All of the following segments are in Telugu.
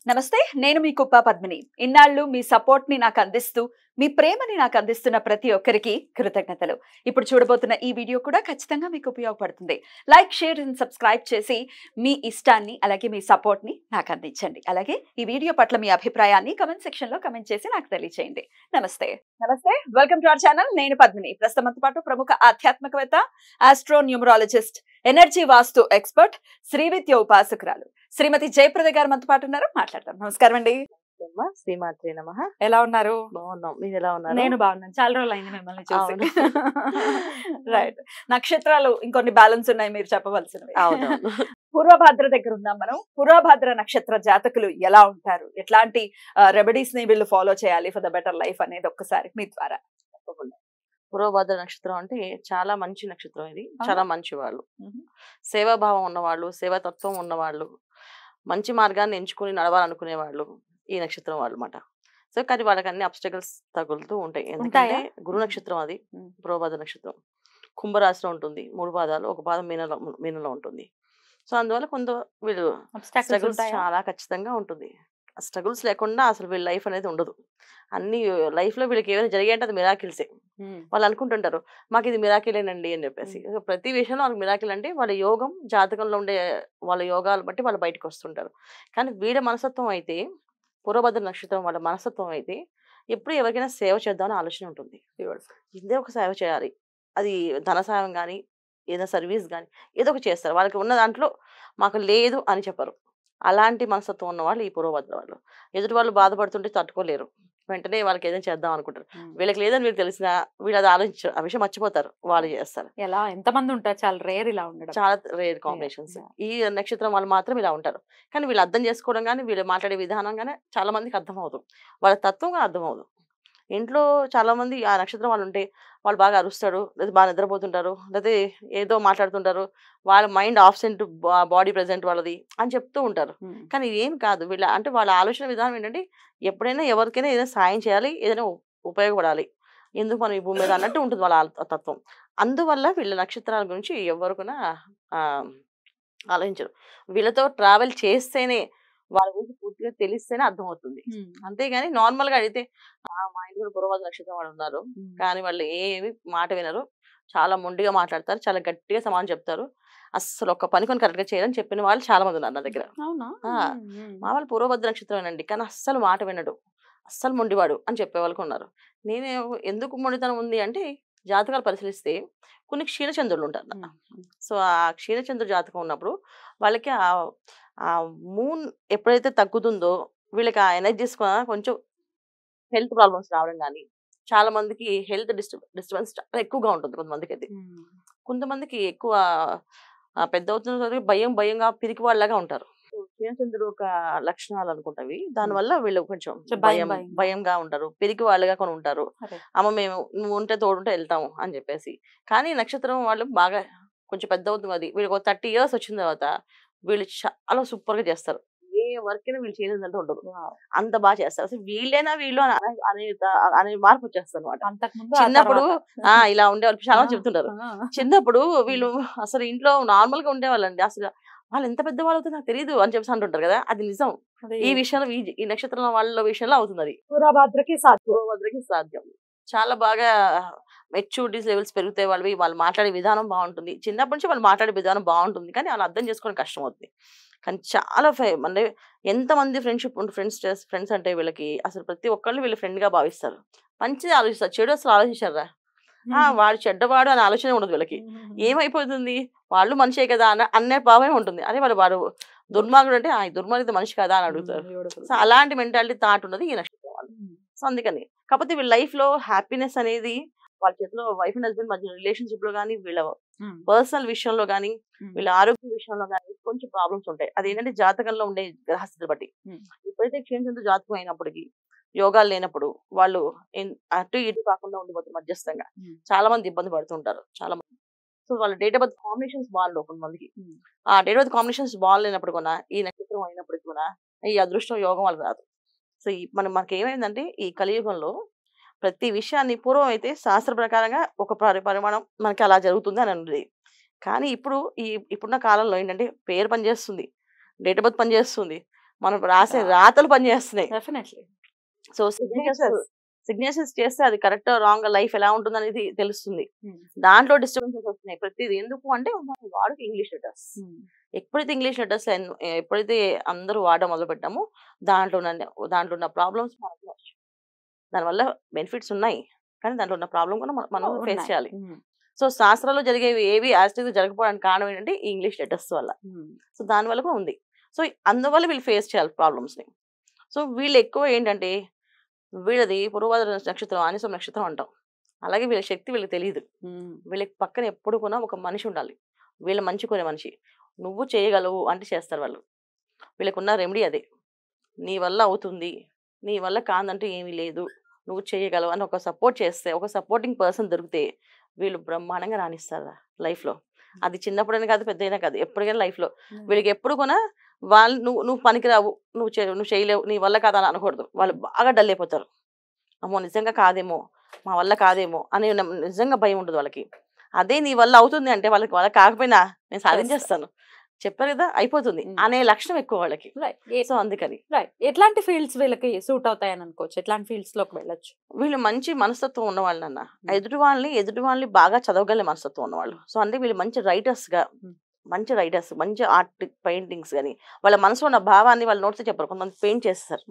నమస్తే, నేను మీ కుప్ప పద్మిని. ఇన్నాళ్ళు మీ సపోర్ట్ ని నాకు అందిస్తూ, మీ ప్రేమని నాకు అందిస్తున్న ప్రతి ఒక్కరికి కృతజ్ఞతలు. ఇప్పుడు చూడబోతున్న ఈ వీడియో కూడా ఖచ్చితంగా మీకు ఉపయోగపడుతుంది. లైక్, షేర్ అండ్ సబ్స్క్రైబ్ చేసి మీ ఇష్టాన్ని అలాగే మీ సపోర్ట్ ని నాకు అందించండి. అలాగే ఈ వీడియో పట్ల మీ అభిప్రాయాన్ని కమెంట్ సెక్షన్ లో కమెంట్ చేసి నాకు తెలియజేయండి. నమస్తే. నమస్తే, వెల్కమ్ టు అవర్ ఛానల్. నేను పద్మిని. ప్రస్తుతంతో పాటు ప్రముఖ ఆధ్యాత్మికవేత్త, ఆస్ట్రో న్యూమరాలజిస్ట్, ఎనర్జీ వాస్తు ఎక్స్పర్ట్, శ్రీవిద్య ఉపాసకురాలు శ్రీమతి జయప్రద గారు మనతో పాటు ఉన్నారు. మాట్లాడతాం. నమస్కారం అండి. శ్రీమాత్రే నమః. ఎలా ఉన్నారు? బాగున్నాం, మీరు ఎలా ఉన్నారు? నేను బాగున్నాను. చాలా రోజులు అయింది మిమ్మల్ని చూసి. రైట్. నక్షత్రాలు ఇంకొన్ని బ్యాలెన్స్ ఉన్నాయి, మీరు చెప్పవలసినవి. పూర్వభాద్ర దగ్గర ఉన్నాం మనం. పూర్వభాద్ర నక్షత్ర జాతకులు ఎలా ఉంటారు, ఎట్లాంటి రెమెడీస్ ని వీళ్ళు ఫాలో చేయాలి ఫర్ ద బెటర్ లైఫ్ అనేది ఒక్కసారి మీ ద్వారా. పూర్వభాద్ర నక్షత్రం అంటే చాలా మంచి నక్షత్రం. ఇది చాలా మంచి వాళ్ళు, సేవాభావం ఉన్నవాళ్ళు, సేవాతత్వం ఉన్నవాళ్ళు, మంచి మార్గాన్ని ఎంచుకుని నడవాలనుకునే వాళ్ళు ఈ నక్షత్రం వాళ్ళు అన్నమాట. సో కానీ వాళ్ళకి అన్ని అబ్స్టకల్స్ తగులుతూ ఉంటాయి. ఎందుకంటే గురు నక్షత్రం అది. పూర్వభాద్ర నక్షత్రం కుంభరాశిలో ఉంటుంది. 3 పాదాలు, ఒక పాదం మీనంలో ఉంటుంది. సో అందువల్ల కొంత వీళ్ళు స్ట్రగుల్స్ చాలా ఖచ్చితంగా ఉంటుంది. స్ట్రగుల్స్ లేకుండా అసలు వీళ్ళ లైఫ్ అనేది ఉండదు. అన్ని లైఫ్ లో వీళ్ళకి ఏమైనా జరిగాయంటే అది మిరాకిల్సే. వాళ్ళు అనుకుంటుంటారు మాకు ఇది మిరాకిలేనండి అని చెప్పేసి. ప్రతి విషయంలో వాళ్ళకి మిరాకిల్ అంటే వాళ్ళ యోగం, జాతకంలో ఉండే వాళ్ళ యోగాలు బట్టి వాళ్ళు బయటకు వస్తుంటారు. కానీ వీళ్ళ మనస్తత్వం అయితే, పూర్వభద్ర నక్షత్రం వాళ్ళ మనస్తత్వం అయితే ఎప్పుడు ఎవరికైనా సేవ చేద్దామని ఆలోచన ఉంటుంది. ఇదే ఒక సేవ చేయాలి, అది ధన సాయం కానీ ఏదైనా సర్వీస్ కానీ ఏదో ఒక చేస్తారు. వాళ్ళకి ఉన్న దాంట్లో మాకు లేదు అని చెప్పరు. అలాంటి మనస్తత్వం ఉన్న వాళ్ళు ఈ పూర్వభద్ర వాళ్ళు. ఎదుటి వాళ్ళు బాధపడుతుంటే తట్టుకోలేరు, వెంటనే వాళ్ళకి ఏదైనా చేద్దాం అనుకుంటారు. వీళ్ళకి లేదని వీళ్ళు తెలిసినా వీళ్ళు అది ఆలోచించారు, ఆ విషయం మర్చిపోతారు, వాళ్ళు చేస్తారు. ఎలా ఎంతమంది ఉంటారు, చాలా రేర్ ఇలా ఉండడం, చాలా రేర్ కాంబినేషన్స్. ఈ నక్షత్రం వాళ్ళు మాత్రం ఇలా ఉంటారు. కానీ వీళ్ళు అర్థం చేసుకోవడం కానీ వీళ్ళు మాట్లాడే విధానం కానీ చాలా మందికి అర్థం అవుతుంది, వాళ్ళ తత్వం కానీ అర్థం అవుతుంది. ఇంట్లో చాలా మంది ఆ నక్షత్రం వాళ్ళు ఉంటే వాళ్ళు బాగా అరుస్తాడు, లేదా బాగా నిద్రపోతుంటారు, లేదా ఏదో మాట్లాడుతుంటారు, వాళ్ళ మైండ్ ఆబ్సెంట్, బాడీ ప్రెజెంట్ వాళ్ళది అని చెప్తూ ఉంటారు. కానీ ఏం కాదు వీళ్ళ అంటే వాళ్ళ ఆలోచన విధానం ఏంటంటే ఎప్పుడైనా ఎవరికైనా ఏదైనా సాయం చేయాలి, ఏదైనా ఉపయోగపడాలి, ఎందుకు మనం ఈ భూమి మీద అన్నట్టు ఉంటుంది వాళ్ళ తత్వం. అందువల్ల వీళ్ళ నక్షత్రాల గురించి ఎవరికైనా ఆలోచించరు. వీళ్ళతో ట్రావెల్ చేస్తేనే వాళ్ళ గురించి పూర్తిగా తెలిస్తేనే అర్థమవుతుంది. అంతేగాని నార్మల్ గా అడిగితే మా ఇంట్లో పూర్వభాద్ర నక్షత్రం వాళ్ళు ఉన్నారు కానీ వాళ్ళు ఏమి మాట వినరు, చాలా మొండిగా మాట్లాడతారు, చాలా గట్టిగా సమాధానం చెప్తారు, అస్సలు ఒక్క పని కొని కరెక్ట్ గా చేయాలని చెప్పిన వాళ్ళు చాలా మంది ఉన్నారు నా దగ్గర. మా వాళ్ళు పూర్వభద్ర నక్షత్రమేనండి కానీ అస్సలు మాట వినడు, అస్సలు మొండివాడు అని చెప్పే వాళ్ళకు ఉన్నారు. నేను ఎందుకు మొండితనం ఉంది అంటే జాతకాలు పరిశీలిస్తే కొన్ని క్షీణచంద్రులు ఉంటారు. సో ఆ క్షీణచంద్రుడు జాతకం ఉన్నప్పుడు వాళ్ళకి ఆ మూన్ ఎప్పుడైతే తగ్గుతుందో వీళ్ళకి ఆ ఎనర్జీస్ కొంచెం హెల్త్ ప్రాబ్లమ్స్ రావడం కానీ, చాలా మందికి హెల్త్ డిస్టర్బెన్స్ చాలా ఎక్కువగా ఉంటుంది. కొంతమందికి అయితే, కొంతమందికి ఎక్కువ పెద్ద అవుతున్న భయంగా పిరికి వాళ్ళగా ఉంటారు. క్షీణచంద్రుడు ఒక లక్షణాలు అనుకుంటావి. దానివల్ల వీళ్ళు కొంచెం భయంగా ఉంటారు, పిరికి వాళ్ళగా కొన్ని ఉంటారు. అమ్మ మేము నువ్వు ఉంటే తోడుంటే వెళ్తాము అని చెప్పేసి. కానీ నక్షత్రం వాళ్ళు బాగా కొంచెం పెద్ద అవుతుంది. అది వీళ్ళకి 30 years వచ్చిన తర్వాత వీళ్ళు చాలా సూపర్ గా చేస్తారు. ఏ వర్క్ అయినా వీళ్ళు చేయలేదంటే ఉండదు, అంత బాగా చేస్తారు. అసలు వీళ్ళైనా వీళ్ళు అనే మార్పు వచ్చేస్తారు అనమాట. చిన్నప్పుడు ఇలా ఉండేవాళ్ళు చాలా చెప్తుంటారు. చిన్నప్పుడు వీళ్ళు అసలు ఇంట్లో నార్మల్ గా ఉండేవాళ్ళండి, అసలు వాళ్ళు ఎంత పెద్ద వాళ్ళు అవుతుంది నాకు తెలియదు అని చెప్పేసి అంటుంటారు కదా, అది నిజం. ఈ విషయంలో ఈ నక్షత్రం వాళ్ళ విషయంలో అవుతుంది. అది పూర్వభద్రకి సాధ్యం. చాలా బాగా మెచ్యూరిటీస్ లెవెల్స్ పెరుగుతాయి వాళ్ళవి. వాళ్ళు మాట్లాడే విధానం బాగుంటుంది, చిన్నప్పటి నుంచి వాళ్ళు మాట్లాడే విధానం బాగుంటుంది. కానీ వాళ్ళు అర్థం చేసుకోవడం కష్టం అవుతుంది. కానీ చాలా అంటే ఎంతమంది ఫ్రెండ్స్ అంటే వీళ్ళకి అసలు ప్రతి ఒక్కళ్ళు వీళ్ళు ఫ్రెండ్ గా భావిస్తారు, మంచిగా ఆలోచిస్తారు, చెడు అసలు ఆలోచించారా, వాడు చెడ్డవాడు అనే ఆలోచన ఉండదు వీళ్ళకి. ఏమైపోతుంది వాళ్ళు మనిషే కదా అనే భావమే ఉంటుంది. అదే వాడు దుర్మార్గుడు అంటే ఆ దుర్మార్గుడు మనిషి కదా అని అడుగుతారు. సో అలాంటి మెంటాలిటీ థాట్ ఉన్నది ఈ నక్షత్రం వాళ్ళు. సో అందుకని కాకపోతే వీళ్ళ లైఫ్ లో హ్యాపీనెస్ అనేది వాళ్ళ చేతిలో వైఫ్ అండ్ హస్బెండ్ మధ్య రిలేషన్షిప్ లో కానీ, వీళ్ళ పర్సనల్ విషయంలో కానీ, వీళ్ళ ఆరోగ్య విషయంలో కానీ కొంచెం ప్రాబ్లమ్స్ ఉంటాయి. అదేంటంటే జాతకంలో ఉండే గ్రహస్థితిని బట్టి. ఎప్పుడైతే క్షీణచంద్రుడు జాతకం అయినప్పటికీ యోగాలు లేనప్పుడు వాళ్ళు అటు ఇటు కాకుండా ఉండిపోతారు మధ్యస్థంగా. చాలా మంది ఇబ్బంది పడుతుంటారు చాలా మంది. సో వాళ్ళ డేట్ ఆఫ్ బర్త్ కాంబినేషన్స్ బాగుండవు కొంతమందికి. ఆ డేట్ ఆఫ్ బర్త్ కాంబినేషన్స్ బాగాలేనప్పుడు కూడా, ఈ నక్షత్రం అయినప్పటికీ కూడా ఈ అదృష్టం యోగం వాళ్ళకి రాదు. సో మనకి ఏమైందంటే ఈ కలియుగంలో ప్రతి విషయాన్ని పూర్వం అయితే శాస్త్ర ప్రకారంగా ఒక పరిమాణం మనకి అలా జరుగుతుంది అని అనేది. కానీ ఇప్పుడున్న కాలంలో ఏంటంటే పేరు పనిచేస్తుంది, డేట్ ఆఫ్ బర్త్ పనిచేస్తుంది, మనం రాసే రాతలు పనిచేస్తున్నాయి. డెఫినెట్లీ. సో సిగ్నేచర్స్ చేస్తే అది కరెక్ట్ రాంగ్ లైఫ్ ఎలా ఉంటుంది అనేది తెలుస్తుంది. దాంట్లో డిస్టర్బెన్సెస్ వస్తున్నాయి ప్రతిది. ఎందుకు అంటే మనం వాడుకు ఇంగ్లీష్ లెటర్స్. ఎప్పుడైతే ఇంగ్లీష్ లెటర్స్ ఎప్పుడైతే అందరూ వాడడం మొదలు పెట్టామో దాంట్లో ఉన్న ప్రాబ్లమ్స్ మనకు వచ్చు. దానివల్ల బెనిఫిట్స్ ఉన్నాయి, కానీ దాంట్లో ఉన్న ప్రాబ్లం కూడా మనం ఫేస్ చేయాలి. సో శాస్త్రాల్లో జరిగేవి ఏవి యాస్టివ్ జరగకపోవడానికి కారణం ఏంటంటే ఈ ఇంగ్లీష్ లెటర్స్ వల్ల. సో దానివల్ల కూడా ఉంది. సో అందువల్ల వీళ్ళు ఫేస్ చేయాలి ప్రాబ్లమ్స్ని. సో వీళ్ళు ఎక్కువ ఏంటంటే వీళ్ళది పూర్వభాద్ర నక్షత్రం, ఆనిసం నక్షత్రం అంటాం. అలాగే వీళ్ళ శక్తి వీళ్ళకి తెలియదు. వీళ్ళకి పక్కన ఎప్పుడు కూడా ఒక మనిషి ఉండాలి, వీళ్ళ మంచి కొనే మనిషి. నువ్వు చేయగలవు అంటే చేస్తారు వాళ్ళు. వీళ్ళకున్న రెమెడీ అదే, నీ వల్ల అవుతుంది, నీ వల్ల కాదంటూ ఏమీ లేదు, నువ్వు చేయగలవు అని ఒక సపోర్ట్ చేస్తే, ఒక సపోర్టింగ్ పర్సన్ దొరికితే వీళ్ళు బ్రహ్మాండంగా రాణిస్తారు లైఫ్లో. అది చిన్నప్పుడైనా కాదు, పెద్దయినా కాదు, ఎప్పటికైనా లైఫ్లో. వీళ్ళకి ఎప్పుడు కూడా వాళ్ళు నువ్వు పనికిరావు, నువ్వు చేయలేవు, నీ వల్ల కాదని అనకూడదు. వాళ్ళు బాగా డల్ అయిపోతారు. అమ్మో నిజంగా కాదేమో, మా వల్ల కాదేమో అని నిజంగా భయం ఉంటుంది వాళ్ళకి. అదే నీ వల్ల అవుతుంది అంటే వాళ్ళ కాకపోయినా నేను సాధించేస్తాను, చెప్పారు కదా అయిపోతుంది అనే లక్షణం ఎక్కువ వాళ్ళకి. సో అందుకని ఎట్లాంటి ఫీల్డ్స్ వీళ్ళకి సూట్ అవుతాయని అనుకోవచ్చు? ఎట్లాంటి ఫీల్డ్స్ లోకి వెళ్ళొచ్చు? వీళ్ళు మంచి మనస్తత్వం ఉన్నవాళ్ళు అన్న, ఎదుటి వాళ్ళని బాగా చదవగలిగే మనస్తత్వం ఉన్నవాళ్ళు. సో అంటే వీళ్ళు మంచి రైటర్స్, మంచి ఆర్ట్ పెయింటింగ్స్ కానీ వాళ్ళ మనసులో ఉన్న భావాన్ని వాళ్ళ నోట్స్ చెప్పారు, కొంతమంది పెయింట్ చేస్తారు.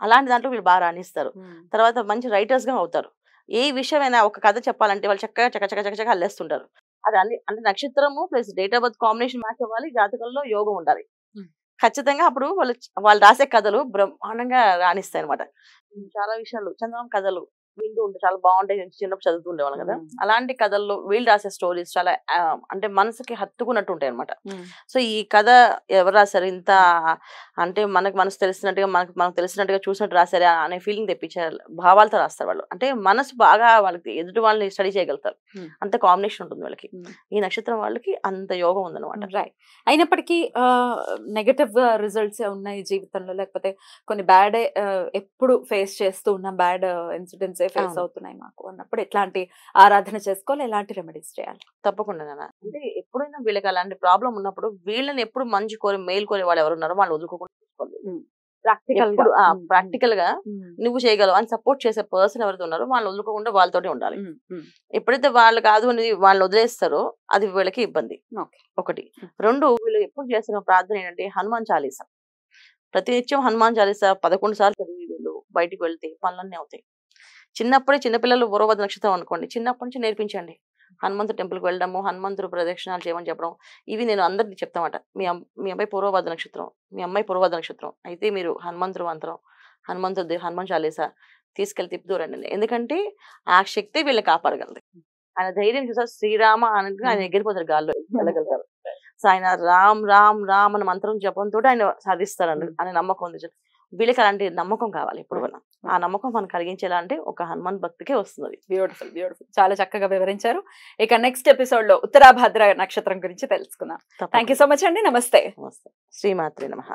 అలాంటి దాంట్లో వీళ్ళు బాగా రాణిస్తారు. తర్వాత మంచి రైటర్స్ గా అవుతారు. ఏ విషయమైనా ఒక కథ చెప్పాలంటే వాళ్ళు చక్కగా చక్కగా అల్లేస్తుంటారు. అది అన్ని అంటే నక్షత్రము plus date of birth combination match అవ్వాలి, జాతకంలో యోగం ఉండాలి ఖచ్చితంగా. అప్పుడు వాళ్ళు రాసే కథలు బ్రహ్మాండంగా రాణిస్తాయి అనమాట. చాలా విషయాలు చంద్రబాబు కథలు వింటూ ఉంటే చాలా బాగుంటాయి, చిన్నప్పుడు చదువుతూ ఉండేవాళ్ళు కదా. అలాంటి కథల్లో వీళ్ళు రాసే స్టోరీస్ చాలా అంటే మనసుకి హత్తుకున్నట్టు ఉంటాయి అనమాట. సో ఈ కథ ఎవరు రాశారు, ఇంత అంటే మనకు తెలిసినట్టుగా చూసినట్టు రాశారు అనే ఫీలింగ్ తెప్పించారు, భావాలతో రాస్తారు వాళ్ళు. అంటే మనసు బాగా వాళ్ళకి ఎదుటి వాళ్ళని స్టడీ చేయగలుగుతారు, అంత కాంబినేషన్ ఉంటుంది వాళ్ళకి. ఈ నక్షత్రం వాళ్ళకి అంత యోగం ఉందన్నమాట. రైట్. అయినప్పటికీ నెగటివ్ రిజల్ట్స్ ఉన్నాయి జీవితంలో, లేకపోతే కొన్ని బ్యాడ్ ఎప్పుడు ఫేస్ చేస్తూ ఉన్న బ్యాడ్ ఇన్సిడెంట్స్ ఫేస్ అవుతున్నాయి మాకు అన్నప్పుడు ఎట్లాంటి ఆరాధన చేసుకోవాలి, ఎలాంటి రెమెడీస్ చేయాలి? తప్పకుండా అంటే ఎప్పుడైనా వీళ్ళకి అలాంటి ప్రాబ్లం ఉన్నప్పుడు వీళ్ళని ఎప్పుడు మంచి కోరి మేలు కోరే వాళ్ళు ఎవరు ఉన్నారో వాళ్ళు వదులుకోకుండా చూసుకోవాలి. ప్రాక్టికల్ గా నువ్వు చేయగలవు అని సపోర్ట్ చేసే పర్సన్ ఎవరైతే ఉన్నారో వాళ్ళు వదులుకోకుండా వాళ్ళతోనే ఉండాలి. ఎప్పుడైతే వాళ్ళు కాదు అని వాళ్ళు వదిలేస్తారో అది వీళ్ళకి ఇబ్బంది. ఒకటి. రెండు, వీళ్ళు ఎప్పుడు చేస్తున్న ప్రార్థన ఏంటంటే హనుమాన్ చాలీసా. ప్రతినిత్యం హనుమాన్ చాలీసా 11 సార్లు చదివి వీళ్ళు బయటికి వెళ్తే పనులన్నీ అవుతాయి. చిన్నపిల్లలు పూర్వభద్ర నక్షత్రం అనుకోండి, చిన్నప్పటి నుంచి నేర్పించండి. హనుమంతుడు టెంపుల్కి వెళ్ళడము, హనుమంతుడు ప్రదక్షిణాలు చేయమని చెప్పడం, ఇవి నేను అందరికి చెప్తామట. మీ అబ్బాయి పూర్వభద్ర నక్షత్రం, మీ అమ్మాయి పూర్వభద్ర నక్షత్రం అయితే మీరు హనుమంతుడు మంత్రం, హనుమాన్ చాలీసా తీసుకెళ్లి తిప్పుదూరండి. ఎందుకంటే ఆ శక్తి వీళ్ళని కాపాడగలదు. ఆయన ధైర్యం చూసా శ్రీరామ అని ఆయన ఎగిరిపోతారు, గాల్లో వెళ్ళగలుగుతారు. సో ఆయన రామ్ రామ్ రామ్ అనే మంత్రం జపంతో ఆయన సాధిస్తారండి అనే నమ్మకం ఉంది. వీళ్ళకి అలాంటి నమ్మకం కావాలి ఎప్పుడు కూడా. ఆ నమ్మకం మనం కలిగించేలా అంటే ఒక హనుమాన్ భక్తికే వస్తుంది. బ్యూటిఫుల్. చాలా చక్కగా వివరించారు. ఇక నెక్స్ట్ ఎపిసోడ్ లో ఉత్తరాభాద్ర నక్షత్రం గురించి తెలుసుకుందాం. థ్యాంక్ యూ సో మచ్ అండి. నమస్తే. శ్రీమాత్రే నమః.